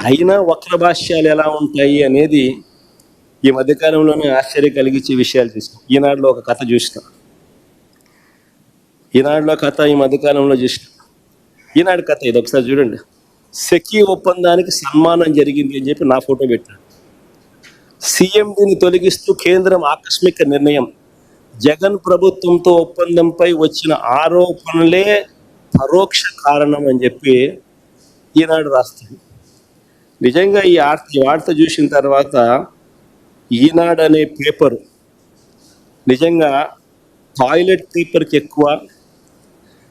అయినా వక్ర భాష్యాలు ఎలా ఉంటాయి అనేది ఈ మధ్యకాలంలోనే ఆశ్చర్యం కలిగించే విషయాలు చూసాం. ఈనాడులో ఒక కథ చూసిన, ఈనాడులో కథ ఈ మధ్యకాలంలో చూసిన. ఈనాడు కథ ఇది ఒకసారి చూడండి. సెకీ ఒప్పందానికి సన్మానం జరిగింది అని చెప్పి నా ఫోటో పెట్టాడు. సీఎండీని తొలగిస్తూ కేంద్రం ఆకస్మిక నిర్ణయం. జగన్ ప్రభుత్వంతో ఒప్పందంపై వచ్చిన ఆరోపణలే పరోక్ష కారణం అని చెప్పి ఈనాడు రాస్తుంది. నిజంగా ఈ వార్త చూసిన తర్వాత ఈనాడు అనే పేపరు నిజంగా టాయిలెట్ పేపర్కి ఎక్కువ,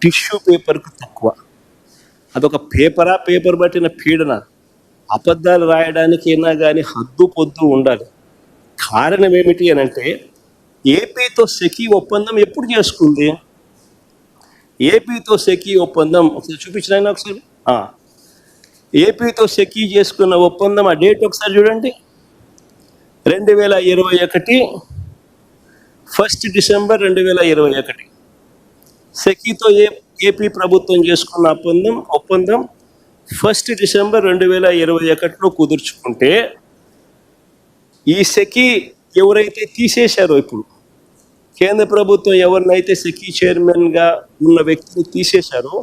టిష్యూ పేపర్కి తక్కువ. అదొక పేపరా, పేపర్ పట్టిన పీడన. అబద్ధాలు రాయడానికి అయినా కానీ హద్దు పొద్దు ఉండాలి. కారణం ఏమిటి అని అంటే, ఏపీతో సెకీ ఒప్పందం ఎప్పుడు చేసుకుంది? ఏపీతో సెకీ ఒప్పందం ఒకసారి చూపించిన ఒకసారి. ఏపీతో సెకీ చేసుకున్న ఒప్పందం ఆ డేట్ ఒకసారి చూడండి. 2021 1 డిసెంబర్ 2021. సెకీతో ఏపీ ప్రభుత్వం చేసుకున్న ఒప్పందం 1 డిసెంబర్ 2021లో కుదుర్చుకుంటే, ఈ సెకీ ఎవరైతే తీసేశారో, ఇప్పుడు కేంద్ర ప్రభుత్వం ఎవరినైతే సెకీ చైర్మన్గా ఉన్న వ్యక్తిని తీసేశారో,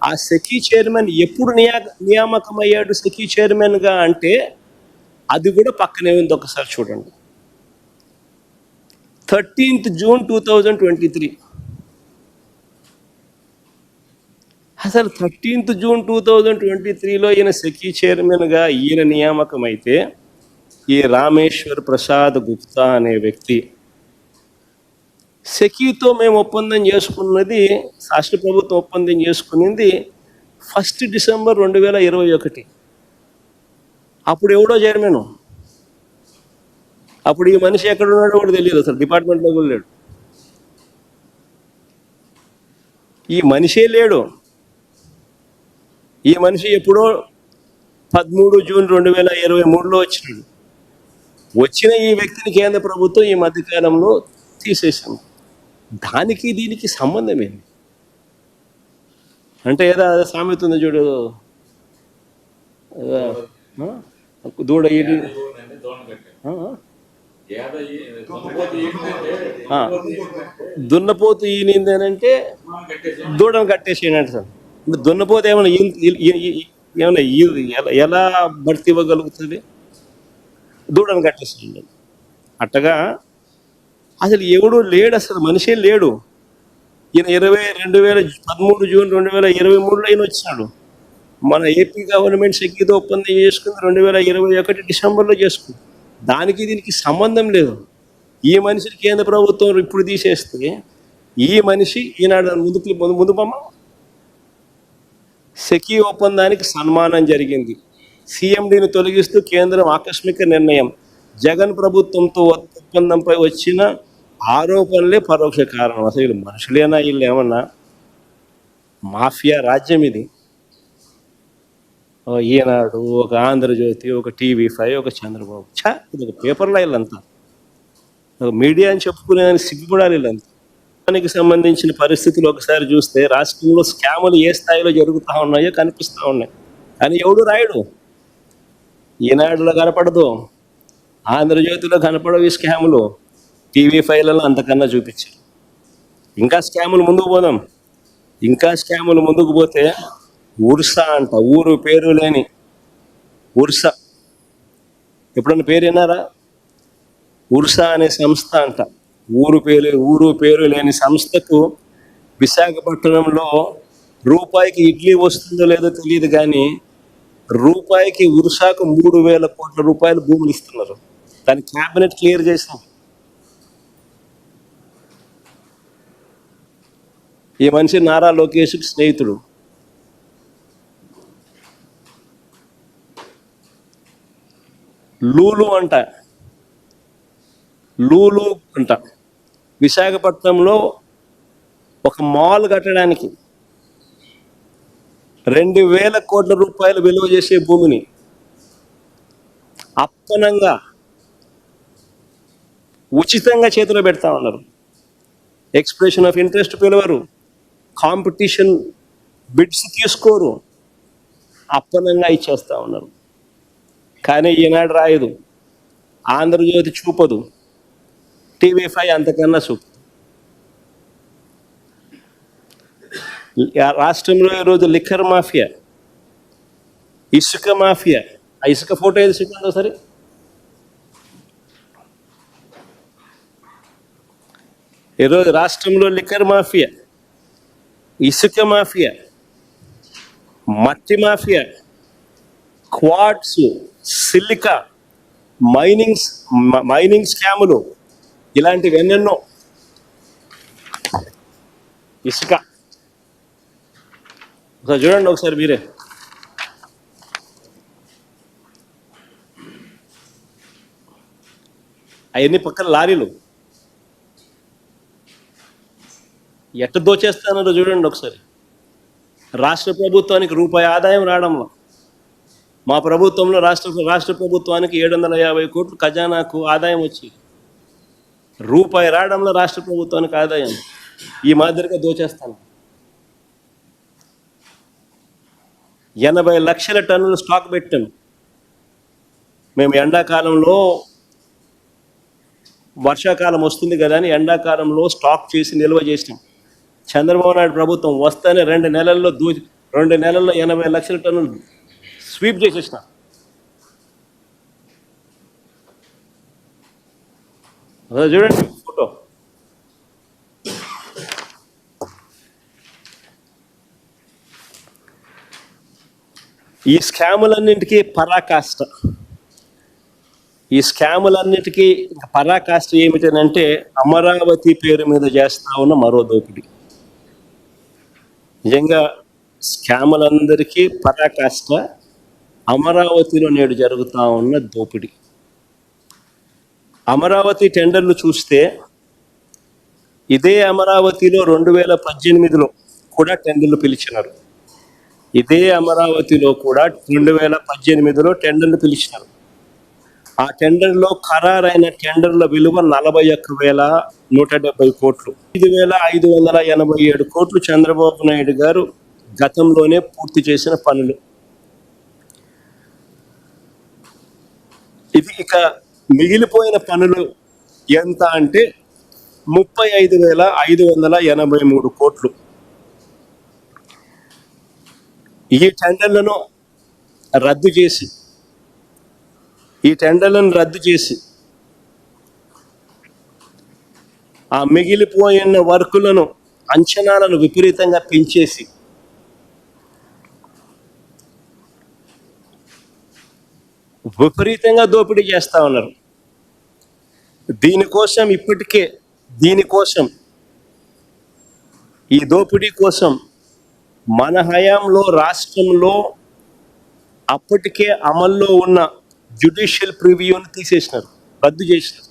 ఆ సెకీ చైర్మన్ ఎప్పుడు నియామకమయ్యాడు సెకీ చైర్మన్గా అంటే అది కూడా పక్కనే ఉంది. ఒకసారి చూడండి. 13th June 2023. అసలు 13th June 2023లో ఈయన సెకీ చైర్మన్గా ఈయన నియామకం అయితే, ఈ రామేశ్వర్ ప్రసాద్ గుప్తా అనే వ్యక్తి సెకీతో మేము ఒప్పందం చేసుకున్నది, రాష్ట్ర ప్రభుత్వం ఒప్పందం చేసుకున్నది 1 డిసెంబర్ 2021. అప్పుడు ఎవడో చైర్మన్. అప్పుడు ఈ మనిషి ఎక్కడ ఉన్నాడో కూడా తెలియదు, అసలు డిపార్ట్మెంట్లో కూడా లేడు. ఈ మనిషే లేడు. ఈ మనిషి ఎప్పుడో 13 జూన్ 2023లో వచ్చినాడు. వచ్చిన ఈ వ్యక్తిని కేంద్ర ప్రభుత్వం ఈ మధ్యకాలంలో తీసేసాం. దానికి దీనికి సంబంధం ఏంటి అంటే, ఏదో సామెత ఉంది చూడు, దూడ దున్నపోతు ఈనింది అని అంటే దూడను కట్టేసేయండి సార్. దున్నపోతు ఏమైనా ఎలా భర్తీ ఇవ్వగలుగుతుంది? దూడను కట్టేసేయండి. అట్టగా అసలు ఎవడు లేడు, అసలు మనిషే లేడు. ఈయన 2013 జూన్ 2023లో ఈయన వచ్చినాడు. మన ఏపీ గవర్నమెంట్ సెకీతో ఒప్పందం చేసుకుంది 2021 డిసెంబర్లో చేసుకుంది. దానికి దీనికి సంబంధం లేదు. ఈ మనిషిని కేంద్ర ప్రభుత్వం ఇప్పుడు తీసేస్తే, ఈ మనిషి ఈనాడు ముందు పమ్మ సెకీ ఒప్పందానికి సన్మానం జరిగింది. సీఎండీని తొలగిస్తూ కేంద్రం ఆకస్మిక నిర్ణయం. జగన్ ప్రభుత్వంతో ఒప్పందంపై వచ్చిన ఆరోపణలే పరోక్ష కారణం. అసలు మనుషులేనా వీళ్ళు? ఏమన్నా మాఫియా రాజ్యం ఇది. ఈనాడు, ఒక ఆంధ్రజ్యోతి, ఒక TV5, ఒక చంద్రబాబు. ఇది ఒక పేపర్లో వీళ్ళంతా ఒక మీడియా అని చెప్పుకునేదానికి సిగ్గుపడాలి వీళ్ళంతా. దానికి సంబంధించిన పరిస్థితులు ఒకసారి చూస్తే రాష్ట్రంలో స్కాములు ఏ స్థాయిలో జరుగుతూ ఉన్నాయో కనిపిస్తూ ఉన్నాయి. కానీ ఎవడు రాయడు. ఈనాడులో కనపడదు, ఆంధ్రజ్యోతిలో కనపడవు ఈ స్కాములు. TV5లలో అంతకన్నా చూపించారు. ఇంకా స్కాములు ముందుకు పోదాం. ఇంకా స్కాములు ముందుకు పోతే ఉర్సా అంట, ఊరు పేరు లేని ఉర్సా. ఎప్పుడన్నా పేరు విన్నారా? ఉర్సా అనే సంస్థ అంట. ఊరు పేరు లేని సంస్థకు విశాఖపట్నంలో రూపాయికి ఇడ్లీ వస్తుందో లేదో తెలియదు, కానీ రూపాయికి ఉర్సాకు 3,000 కోట్ల రూపాయలు భూములు ఇస్తున్నారు. దాని క్యాబినెట్ క్లియర్ చేసాం. ఈ మనిషి నారా లోకేష్కి స్నేహితుడు. లూలు అంట విశాఖపట్నంలో ఒక మాల్ కట్టడానికి 2,000 కోట్ల రూపాయలు విలువ చేసే భూమిని అప్పనంగా ఉచితంగా చేతిలో పెడతా ఉన్నారు. ఎక్స్ప్రెషన్ ఆఫ్ ఇంట్రెస్ట్ పిలవరు, కాంపిటీషన్ బిడ్స్ తీసుకోరు, అప్పనంగా ఇచ్చేస్తూ ఉన్నారు. కానీ ఈనాడు రాయదు, ఆంధ్రజ్యోతి చూపదు, TV5 అంతకన్నా చూపు. రాష్ట్రంలో ఈరోజు లిక్కర్ మాఫియా, ఇసుక మాఫియా. ఆ ఇసుక ఫోటో ఏది చూడండి సరే. ఈరోజు రాష్ట్రంలో లిక్కర్ మాఫియా, ఇసుక మాఫియా, మట్టి మాఫియా, క్వార్ట్స్, సిలికా, మైనింగ్ స్కాములు, ఇలాంటివి ఎన్నెన్నో. ఇసుక ఒకసారి చూడండి, ఒకసారి మీరే. అవన్నీ పక్కన లారీలు ఎట్ట దోచేస్తానో చూడండి ఒకసారి. రాష్ట్ర ప్రభుత్వానికి రూపాయి ఆదాయం రావడంలో, మా ప్రభుత్వంలో రాష్ట్ర ప్రభుత్వానికి 750 కోట్లు ఖజానాకు ఆదాయం వచ్చి, రూపాయి రావడంలో రాష్ట్ర ప్రభుత్వానికి ఆదాయం ఈ మాదిరిగా దోచేస్తాను. 80 లక్షల టన్నులు స్టాక్ పెట్టాం మేము. ఎండాకాలంలో, వర్షాకాలం వస్తుంది కదా అని ఎండాకాలంలో స్టాక్ చేసి నిల్వ చేసినాం. చంద్రబాబు నాయుడు ప్రభుత్వం వస్తేనే 2 నెలల్లో 80 లక్షల టన్నులు స్వీప్ చేసేసిన. చూడండి ఫోటో. ఈ స్కాములన్నింటికీ పరాకాష్ట. ఏమిటనంటే అమరావతి పేరు మీద చేస్తా ఉన్న మరో దోపిడీ. నిజంగా స్కాములందరికీ పరాకాష్ట అమరావతిలో నేడు జరుగుతూ ఉన్న దోపిడీ. అమరావతి టెండర్లు చూస్తే, ఇదే అమరావతిలో 2018లో కూడా టెండర్లు పిలిచినారు. ఇదే అమరావతిలో కూడా 2018లో టెండర్లు పిలిచినారు. ఆ టెండర్లో ఖరారైన టెండర్ల విలువ 41,170 కోట్లు. 5,587 కోట్లు చంద్రబాబు నాయుడు గారు గతంలోనే పూర్తి చేసిన పనులు. ఇది ఇక మిగిలిపోయిన పనులు ఎంత అంటే 35,583 కోట్లు. ఈ టెండర్లను రద్దు చేసి ఆ మిగిలిపోయిన వర్కులను, అంచనాలను విపరీతంగా పెంచేసి విపరీతంగా దోపిడీ చేస్తా ఉన్నారు. ఈ దోపిడీ కోసం మన హయాంలో రాష్ట్రంలో అప్పటికే అమల్లో ఉన్న జ్యుడిషియల్ ప్రివ్యూని తీసేసినారు, రద్దు చేసినారు.